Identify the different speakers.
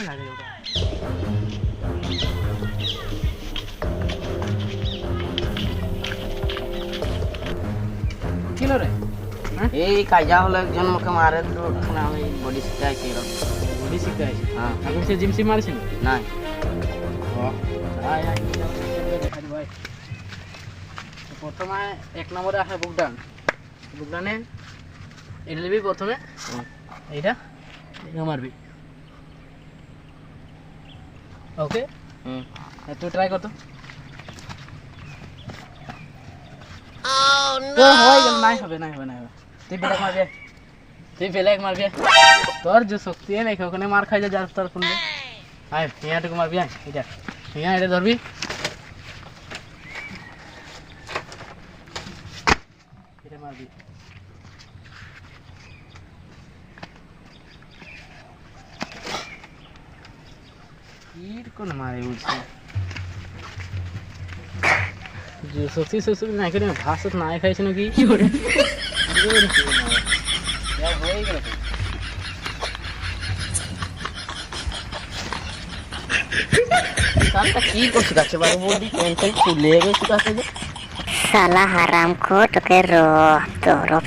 Speaker 1: লাগে ওটা কি রে
Speaker 2: এই কাজা হলো একজন আমাকে মারে তো ওখানে আমি বডি শিখতে আইছি
Speaker 1: বডি শিখতে আইছি
Speaker 2: হ্যাঁ
Speaker 1: এখন সে জিম সিম মারিস
Speaker 2: না
Speaker 1: ভাই প্রথমে এক নম্বরে আসে বুকডান বুকডানে এটা নিবি প্রথমে এইটা এটা মারবি ওকে তুই ট্রাই কর তো হয়ে গেল নাই হবে তুই বেলেগ মারবি তোর যে শক্তি নাই ওখানে মার খাই যা যার তোর শুনবে আয় ইয়াটুকু মারবি আয় এটা এটা ধরবি এটা মারবি কোন মারে উঠছে যে শক্তি শক্তি নাই করে ভাত নাই খাইছে নাকি কি করে হয়ে গেল
Speaker 2: কানটা কি করছিস গাছে বাবু বডি টেনশন ফুলে গেছে কাছে
Speaker 3: साला हराम खोट के रो तो